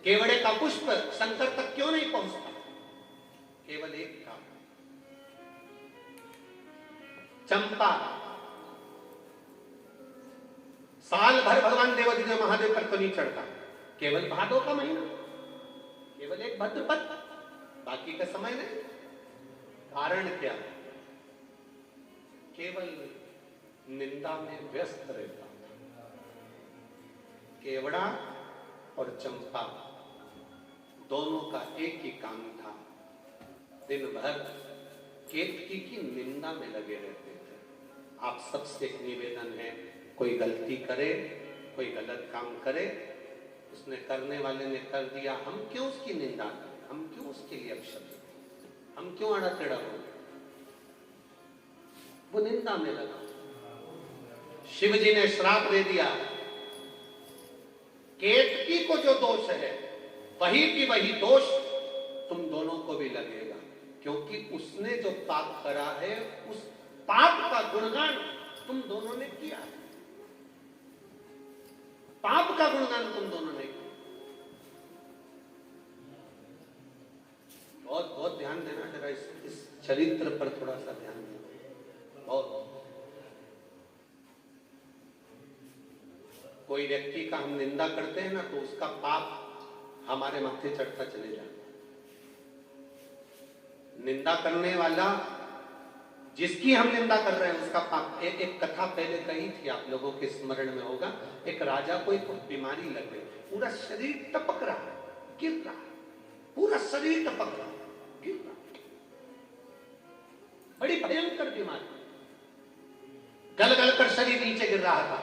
केवड़े का पुष्प शंकर तक क्यों नहीं पहुंचता? केवल एक काम, चंपा साल भर भगवान देवादिदेव महादेव पर तो नहीं चढ़ता, केवल भादों का महीना, केवल एक भद्रपद, बाकी का समय नहीं। कारण क्या? केवल निंदा में व्यस्त रहता था। केवड़ा और चंपा दोनों का एक ही काम था, दिन भर केतकी की निंदा में लगे रहते थे। आप सबसे एक निवेदन है, कोई गलती करे, कोई गलत काम करे, उसने करने वाले ने कर दिया, हम क्यों उसकी निंदा करें, हम क्यों उसके लिए अपशब्द, हम क्यों अड़ा टेढ़ा हो? वो निंदा में लगा। शिव जी ने श्राप दे दिया, केतकी को जो दोष है वही की वही दोष तुम दोनों को भी लगेगा, क्योंकि उसने जो पाप करा है उस पाप का गुणगान तुम दोनों ने किया। पाप का गुणगान तुम दोनों ने किया। बहुत बहुत ध्यान देना जरा, इस चरित्र पर थोड़ा सा ध्यान देना। बहुत कोई व्यक्ति का हम निंदा करते हैं ना, तो उसका पाप हमारे माथे चढ़ता चले जाता। निंदा करने वाला, जिसकी हम निंदा कर रहे हैं, उसका पाप। एक कथा पहले कही थी, आप लोगों के स्मरण में होगा। एक राजा को एक बीमारी लग गई, पूरा शरीर टपक रहा है, गिर रहा है, पूरा शरीर टपक रहा है, गिर रहा है, बड़ी भयंकर बीमारी, गल गल कर शरीर नीचे गिर रहा था।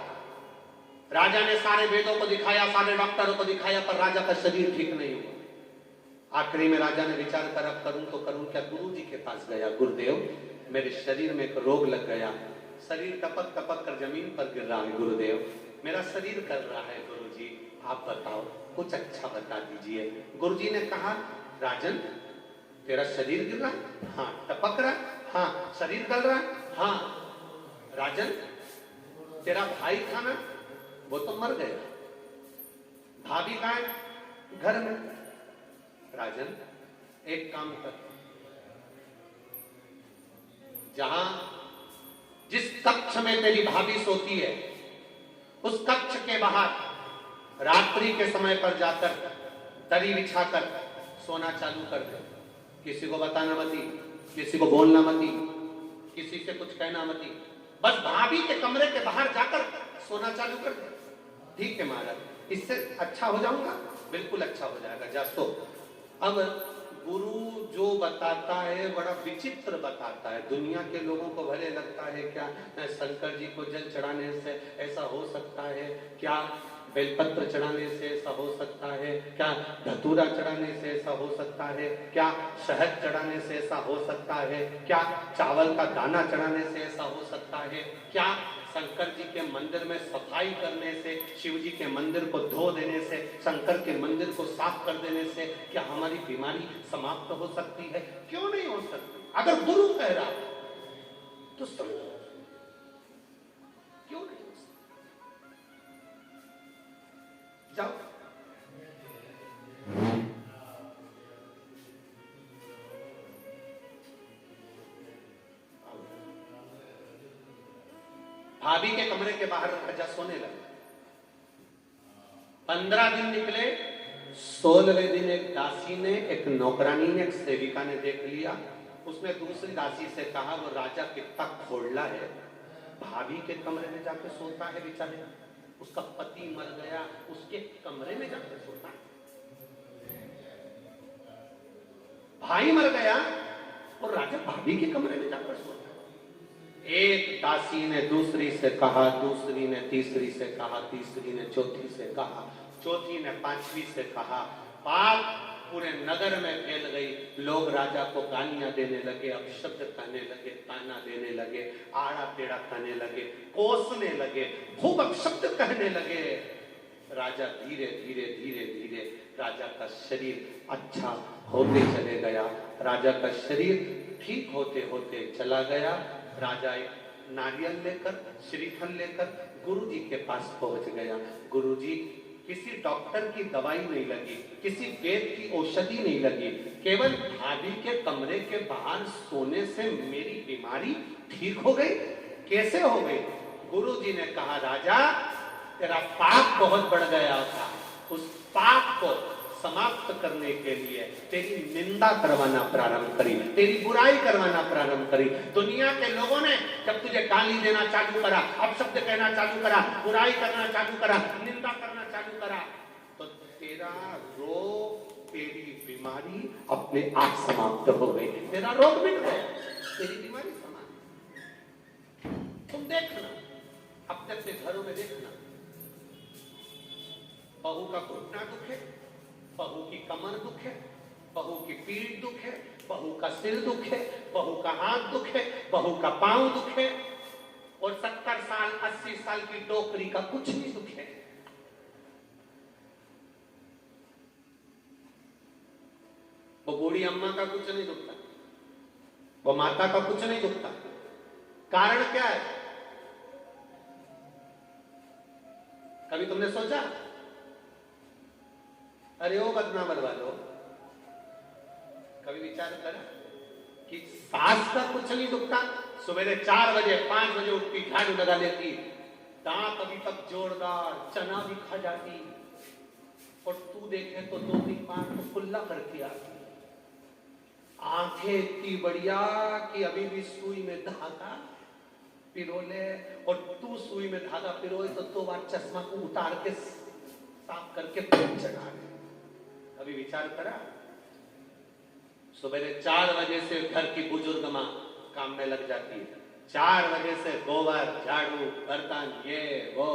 राजा ने सारे वेदों को दिखाया, सारे डॉक्टरों को दिखाया, पर राजा का शरीर ठीक नहीं हुआ। आखिरी में राजा ने विचार कर, अब करूं तो करूं क्या? गुरु जी के पास गया, गुरुदेव मेरे शरीर में एक रोग लग गया, शरीर टपक टपक कर जमीन पर गिर रहा है, गुरुदेव मेरा शरीर कर रहा है, गुरु जी आप बताओ, कुछ अच्छा बता दीजिए। गुरु जी ने कहा, राजन तेरा शरीर गिर रहा है? हाँ। टपक रहा है? हाँ। शरीर गल रहा है? हाँ। राजन तेरा भाई था ना, वो तो मर गया, भाभी कहाँ है? घर में। राजन एक काम कर, जहां जिस कक्ष में तेरी भाभी सोती है, उस कक्ष के बाहर रात्रि के समय पर जाकर दरी बिछाकर सोना चालू कर दे। किसी को बताना मती, किसी को बोलना मती, किसी से कुछ कहना मती, बस भाभी के कमरे के बाहर जाकर सोना चालू कर दे। ठीक है महाराज, इससे अच्छा हो जाऊंगा? बिल्कुल अच्छा हो जाएगा, जा सो। अब गुरु जो बताता है बड़ा विचित्र बताता है। दुनिया के लोगों को भले लगता है क्या शंकर जी को जल चढ़ाने से ऐसा हो सकता है, क्या बेलपत्र चढ़ाने से ऐसा हो सकता है, क्या धतूरा चढ़ाने से ऐसा हो सकता है, क्या शहद चढ़ाने से ऐसा हो सकता है, क्या चावल का दाना चढ़ाने से ऐसा हो सकता है, क्या शंकर जी के मंदिर में सफाई करने से, शिव जी के मंदिर को धो देने से, शंकर के मंदिर को साफ कर देने से क्या हमारी बीमारी समाप्त हो सकती है? क्यों नहीं हो सकती? अगर गुरु कह रहा तो समझो, क्यों नहीं हो सकती? जाओ। भाभी के कमरे के बाहर राजा सोने लगे। 15 दिन निकले, 16वें दिन एक दासी ने, एक नौकरानी ने, एक सेविका ने देख लिया। उसने दूसरी दासी से कहा, वो राजा कितना खोड़ला है, भाभी के कमरे में जाके सोता है बेचारे, उसका पति मर गया, उसके कमरे में जाके सोता है। भाई मर गया और राजा भाभी के कमरे में जाकर सोता है। एक दासी ने दूसरी से कहा, दूसरी ने तीसरी से कहा, तीसरी ने चौथी से कहा, चौथी ने पांचवी से कहा। बात पूरे नगर में फैल गई। लोग राजा को गालियां देने लगे, अपशब्द कहने लगे, ताना देने लगे, आड़ा टेढ़ा कहने लगे, कोसने लगे, खूब अपशब्द कहने लगे। राजा धीरे धीरे धीरे धीरे राजा का शरीर अच्छा होते चले गया, राजा का शरीर ठीक होते होते चला गया। राजा एक नारियल लेकर, श्रीफल लेकर गुरु जी के पास पहुंच गया। गुरु जी किसी डॉक्टर की दवाई नहीं लगी, किसी वैद्य की औषधि नहीं लगी, केवल भाभी के कमरे के बाहर सोने से मेरी बीमारी ठीक हो गई। कैसे हो गई? गुरुजी ने कहा, राजा तेरा पाप बहुत बढ़ गया था, उस पाप को समाप्त करने के लिए तेरी निंदा करवाना प्रारंभ करी, तेरी बुराई करवाना प्रारंभ करी। दुनिया के लोगों ने जब तुझे गाली देना चालू करा, अपशब्द कहना चालू करा, बुराई करना चालू करा, निंदा करना चालू करा, तो तेरा रोग, तेरी बीमारी अपने आप समाप्त हो गई। तेरा रोग मिट गया, तेरी बीमारी समाप्त। तुम देखना, अपने अपने घरों में देखना, बहू का घुटना दुख है, बहू की कमर दुख है, बहू की पीठ दुख है, बहू का सिर दुख है, बहू का हाथ दुख है, बहू का पांव दुख है, और 70 साल 80 साल की डोकरी का कुछ नहीं दुख है। वो बूढ़ी अम्मा का कुछ नहीं दुखता, वो माता का कुछ नहीं दुखता। कारण क्या है? कभी तुमने सोचा? अरे ओ बदनाम वालो, कभी विचार करा कि सास का कुछ नहीं दुखता? सवेरे 4 बजे 5 बजे उठती, झाड़ू लगा लेती, दांत अभी तक जोरदार, चना भी खा जाती, और तू देखे तो 2-3 बार तो खुल्ला करके आती, आंखें इतनी बढ़िया कि अभी भी सुई में धागा पिरोले, और तू सुई में धागा पिरोए तो 2 बार चश्मा को उतार के साफ करके फिर चढ़ा दे। अभी विचार करा? सुबह 4 बजे से घर की बुजुर्ग मां काम में लग जाती है, 4 बजे से गोबर, झाड़ू, बर्तन, ये वो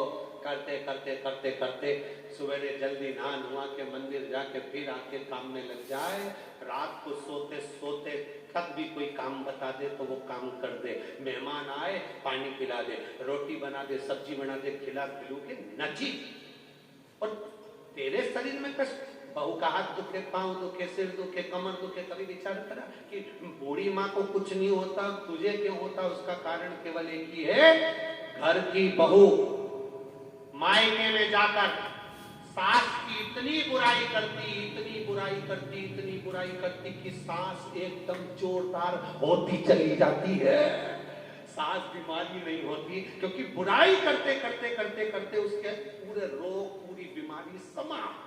करते करते करते करते सवेरे जल्दी नहा नुआ के मंदिर जाके फिर आके काम में लग जाए। रात को सोते सोते तब भी कोई काम बता दे तो वो काम कर दे, मेहमान आए पानी पिला दे, रोटी बना दे, सब्जी बना दे, खिला खिलू के नची। और तेरे शरीर में कष्ट, बहू का हाथ दुखे, पांव दुखे, सिर दुखे, कमर दुखे। कभी विचार करा कि बूढ़ी माँ को कुछ नहीं होता, तुझे क्यों होता? उसका कारण केवल एक ही है, घर की बहू मायके में जाकर सास की इतनी बुराई करती, इतनी बुराई करती, इतनी बुराई करती कि सास एकदम जोरदार होती चली जाती है। सास बीमारी नहीं होती, क्योंकि बुराई करते करते करते करते उसके पूरे रोग, पूरी बीमारी समाप्त।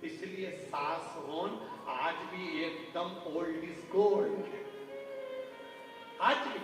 इसलिए सास होन आज भी एकदम ओल्ड इज गोल्ड, आज भी